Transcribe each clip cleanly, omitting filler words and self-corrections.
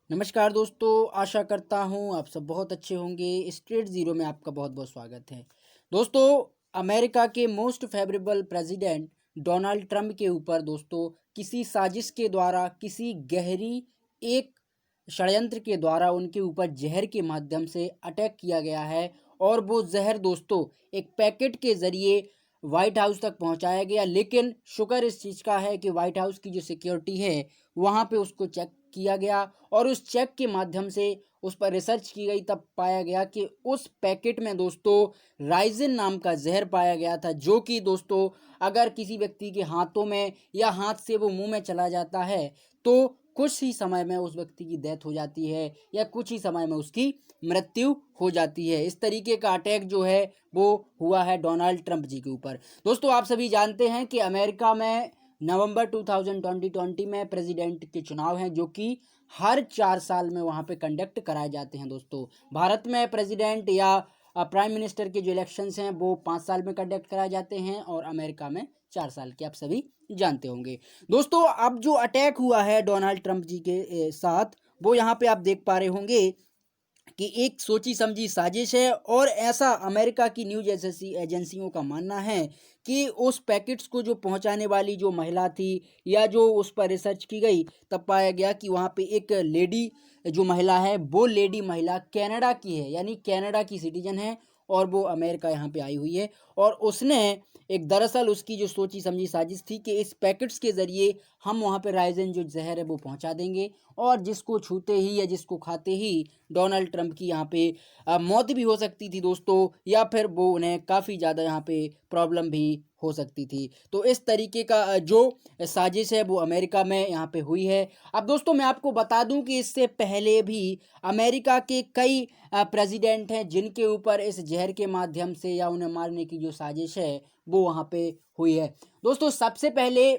नमस्कार दोस्तों, आशा करता हूँ आप सब बहुत अच्छे होंगे। स्ट्रेट ज़ीरो में आपका बहुत बहुत स्वागत है। दोस्तों, अमेरिका के most favourable president Donald Trump के ऊपर दोस्तों किसी साजिश के द्वारा, किसी गहरी एक षड्यंत्र के द्वारा उनके ऊपर जहर के माध्यम से अटैक किया गया है। और वो जहर दोस्तों एक पैकेट के ज़रिए व्हाइट हाउस तक पहुंचाया गया। लेकिन शुक्र इस चीज़ का है कि व्हाइट हाउस की जो सिक्योरिटी है वहाँ पे उसको चेक किया गया और उस चेक के माध्यम से उस पर रिसर्च की गई। तब पाया गया कि उस पैकेट में दोस्तों राइजिन नाम का जहर पाया गया था, जो कि दोस्तों अगर किसी व्यक्ति के हाथों में या हाथ से वो मुंह में चला जाता है तो कुछ ही समय में उस व्यक्ति की डेथ हो जाती है या कुछ ही समय में उसकी मृत्यु हो जाती है। इस तरीके का अटैक जो है वो हुआ है डोनाल्ड ट्रंप जी के ऊपर। दोस्तों, आप सभी जानते हैं कि अमेरिका में नवंबर 2020 में प्रेसिडेंट के चुनाव हैं, जो कि हर 4 साल में वहाँ पे कंडक्ट कराए जाते हैं। दोस्तों, भारत में प्रेसिडेंट या प्राइम मिनिस्टर के जो इलेक्शंस हैं वो 5 साल में कंडक्ट कराए जाते हैं और अमेरिका में 4 साल के, आप सभी जानते होंगे। दोस्तों, अब जो अटैक हुआ है डोनाल्ड ट्रंप जी के साथ, वो यहाँ पे आप देख पा रहे होंगे कि एक सोची समझी साजिश है। और ऐसा अमेरिका की न्यूज एजेंसियों का मानना है कि उस पैकेट्स को जो पहुंचाने वाली जो महिला थी या जो उस पर रिसर्च की गई, तब पाया गया कि वहाँ पे एक लेडी जो महिला है, वो लेडी महिला कनाडा की है, यानी कनाडा की सिटीजन है और वो अमेरिका यहाँ पे आई हुई है। और उसने एक दरअसल उसकी जो सोची समझी साजिश थी कि इस पैकेट्स के ज़रिए हम वहाँ पे राइजिन जो जहर है वो पहुँचा देंगे और जिसको छूते ही या जिसको खाते ही डोनाल्ड ट्रंप की यहाँ पे मौत भी हो सकती थी दोस्तों, या फिर वो उन्हें काफ़ी ज़्यादा यहाँ पे प्रॉब्लम भी हो सकती थी। तो इस तरीके का जो साजिश है वो अमेरिका में यहाँ पे हुई है। अब दोस्तों, मैं आपको बता दूं कि इससे पहले भी अमेरिका के कई प्रेसिडेंट हैं जिनके ऊपर इस जहर के माध्यम से या उन्हें मारने की जो साजिश है वो वहाँ पे हुई है। दोस्तों, सबसे पहले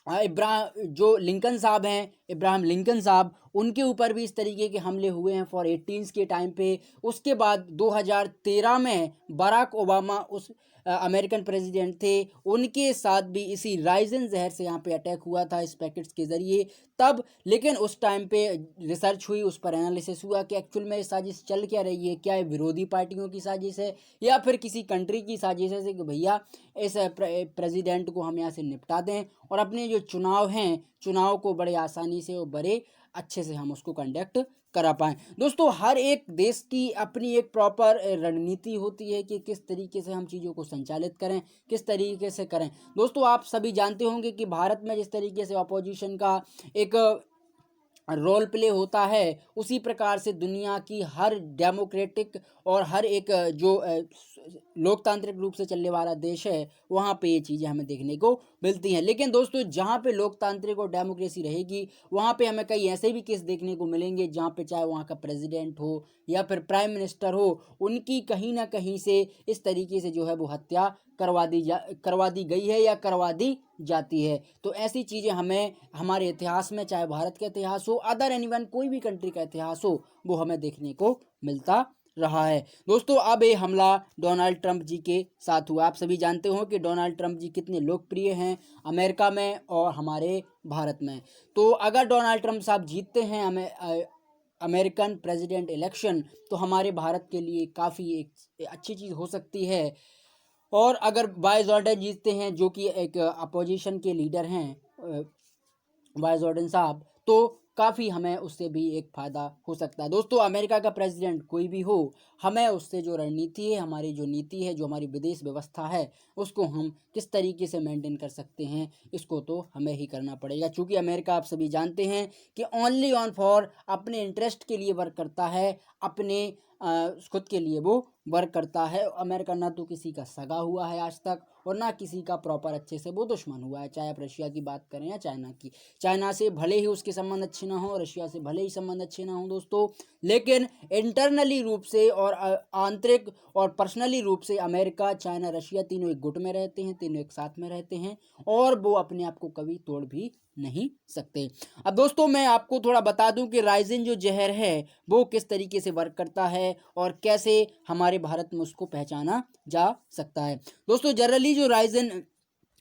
जो लिंकन साहब हैं, इब्राहिम लिंकन साहब, उनके ऊपर भी इस तरीके के हमले हुए हैं फॉर 18 के टाइम पे। उसके बाद 2013 में बराक ओबामा उस अमेरिकन प्रेसिडेंट थे, उनके साथ भी इसी राइजिन जहर से यहाँ पे अटैक हुआ था इस पैकेट्स के ज़रिए। तब लेकिन उस टाइम पे रिसर्च हुई, उस पर एनालिसिस हुआ कि एक्चुअल में ये साजिश चल क्या रही है, क्या ये विरोधी पार्टियों की साजिश है या फिर किसी कंट्री की साजिश है कि भैया इस प्रेसिडेंट को हम यहाँ से निपटा दें और अपने जो चुनाव हैं, चुनाव को बड़े आसानी से और बड़े अच्छे से हम उसको कंडक्ट करा पाएँ। दोस्तों, हर एक देश की अपनी एक प्रॉपर रणनीति होती है कि किस तरीके से हम चीज़ों को संचालित करें, किस तरीके से करें। दोस्तों, आप सभी जानते होंगे कि भारत में जिस तरीके से अपोजिशन का एक रोल प्ले होता है, उसी प्रकार से दुनिया की हर डेमोक्रेटिक और हर एक जो लोकतांत्रिक रूप से चलने वाला देश है, वहाँ पे ये चीज़ें हमें देखने को मिलती हैं। लेकिन दोस्तों, जहाँ पे लोकतांत्रिक और डेमोक्रेसी रहेगी, वहाँ पे हमें कई ऐसे भी केस देखने को मिलेंगे जहाँ पे चाहे वहाँ का प्रेसिडेंट हो या फिर प्राइम मिनिस्टर हो, उनकी कहीं ना कहीं से इस तरीके से जो है वो हत्या करवा दी गई है या करवा दी जाती है। तो ऐसी चीज़ें हमें हमारे इतिहास में, चाहे भारत का इतिहास हो, अदर एनीवन कोई भी कंट्री का इतिहास हो, वो हमें देखने को मिलता रहा है। दोस्तों, अब ये हमला डोनाल्ड ट्रंप जी के साथ हुआ। आप सभी जानते हो कि डोनाल्ड ट्रंप जी कितने लोकप्रिय हैं अमेरिका में और हमारे भारत में। तो अगर डोनाल्ड ट्रंप साहब जीतते हैं अमेरिकन प्रेसिडेंट इलेक्शन, तो हमारे भारत के लिए काफ़ी एक अच्छी चीज़ हो सकती है। और अगर बाय जॉर्डन जीतते हैं, जो कि एक अपोजिशन के लीडर हैं बाय जॉर्डन साहब, तो काफ़ी हमें उससे भी एक फ़ायदा हो सकता है। दोस्तों, अमेरिका का प्रेसिडेंट कोई भी हो, हमें उससे जो रणनीति है, हमारी जो नीति है, जो हमारी विदेश व्यवस्था है, उसको हम किस तरीके से मेंटेन कर सकते हैं, इसको तो हमें ही करना पड़ेगा। क्योंकि अमेरिका, आप सभी जानते हैं कि ओनली ऑन फॉर अपने इंटरेस्ट के लिए वर्क करता है, अपने खुद के लिए वो वर्क करता है। अमेरिका ना तो किसी का सगा हुआ है आज तक और ना किसी का प्रॉपर अच्छे से वो दुश्मन हुआ है, चाहे आप रशिया की बात करें या चाइना की। चाइना से भले ही उसके संबंध अच्छे ना हो, रशिया से भले ही संबंध अच्छे ना हो दोस्तों, लेकिन इंटरनली रूप से और आंतरिक और पर्सनली रूप से अमेरिका, चाइना, रशिया तीनों एक गुट में रहते हैं, तीनों एक साथ में रहते हैं और वो अपने आप को कभी तोड़ भी नहीं सकते। अब दोस्तों, मैं आपको थोड़ा बता दूं कि राइजिन जो जहर है वो किस तरीके से वर्क करता है और कैसे हमारे भारत में उसको पहचाना जा सकता है। दोस्तों, जनरली जो राइजिन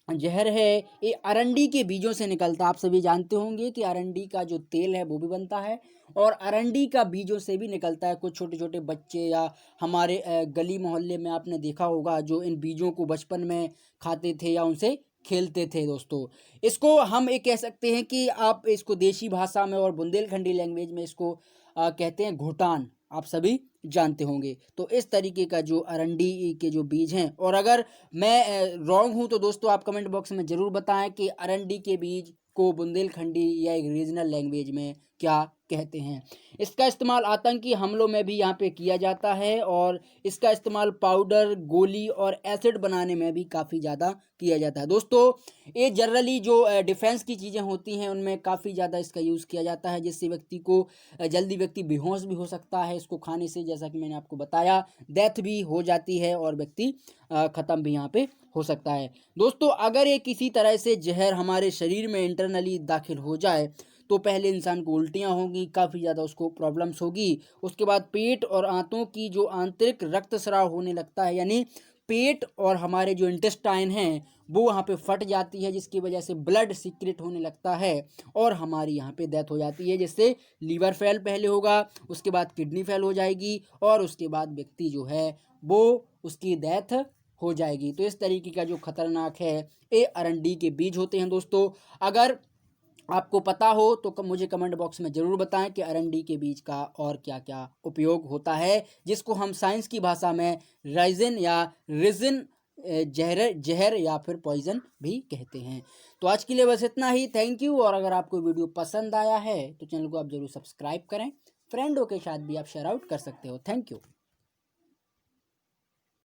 जहर है ये अरंडी के बीजों से निकलता है। आप सभी जानते होंगे कि अरंडी का जो तेल है वो भी बनता है और अरंडी का बीजों से भी निकलता है। कुछ छोटे छोटे बच्चे या हमारे गली मोहल्ले में आपने देखा होगा जो इन बीजों को बचपन में खाते थे या उनसे खेलते थे दोस्तों। इसको हम ये कह सकते हैं कि आप इसको देसी भाषा में और बुंदेलखंडी लैंग्वेज में इसको कहते हैं घोटान। आप सभी जानते होंगे। तो इस तरीके का जो अरंडी के जो बीज हैं, और अगर मैं रॉन्ग हूं तो दोस्तों आप कमेंट बॉक्स में ज़रूर बताएं कि अरंडी के बीज को बुंदेलखंडी या एक रीजनल लैंग्वेज में क्या कहते हैं। इसका इस्तेमाल आतंकी हमलों में भी यहाँ पे किया जाता है और इसका इस्तेमाल पाउडर, गोली और एसिड बनाने में भी काफ़ी ज़्यादा किया जाता है दोस्तों। ये जनरली जो डिफेंस की चीज़ें होती हैं उनमें काफ़ी ज़्यादा इसका यूज़ किया जाता है, जिससे व्यक्ति को जल्दी व्यक्ति बेहोश भी हो सकता है इसको खाने से। जैसा कि मैंने आपको बताया, डेथ भी हो जाती है और व्यक्ति ख़त्म भी यहाँ पे हो सकता है दोस्तों। अगर ये किसी तरह से जहर हमारे शरीर में इंटरनली दाखिल हो जाए तो पहले इंसान को उल्टियाँ होंगी, काफ़ी ज़्यादा उसको प्रॉब्लम्स होगी। उसके बाद पेट और आंतों की जो आंतरिक रक्तस्राव होने लगता है, यानी पेट और हमारे जो इंटेस्टाइन हैं वो वहाँ पे फट जाती है, जिसकी वजह से ब्लड सीक्रेट होने लगता है और हमारी यहाँ पे डेथ हो जाती है। जिससे लीवर फेल पहले होगा, उसके बाद किडनी फेल हो जाएगी और उसके बाद व्यक्ति जो है वो उसकी डेथ हो जाएगी। तो इस तरीके का जो खतरनाक है ये अरंडी के बीज होते हैं दोस्तों। अगर आपको पता हो तो मुझे कमेंट बॉक्स में ज़रूर बताएं कि अरंडी के बीज का और क्या क्या उपयोग होता है, जिसको हम साइंस की भाषा में राइजिन या रिजिन, जहर या फिर पॉइजन भी कहते हैं। तो आज के लिए बस इतना ही। Thank you. और अगर आपको वीडियो पसंद आया है तो चैनल को आप ज़रूर सब्सक्राइब करें। फ्रेंडों के साथ भी आप शेयर आउट कर सकते हो। Thank you.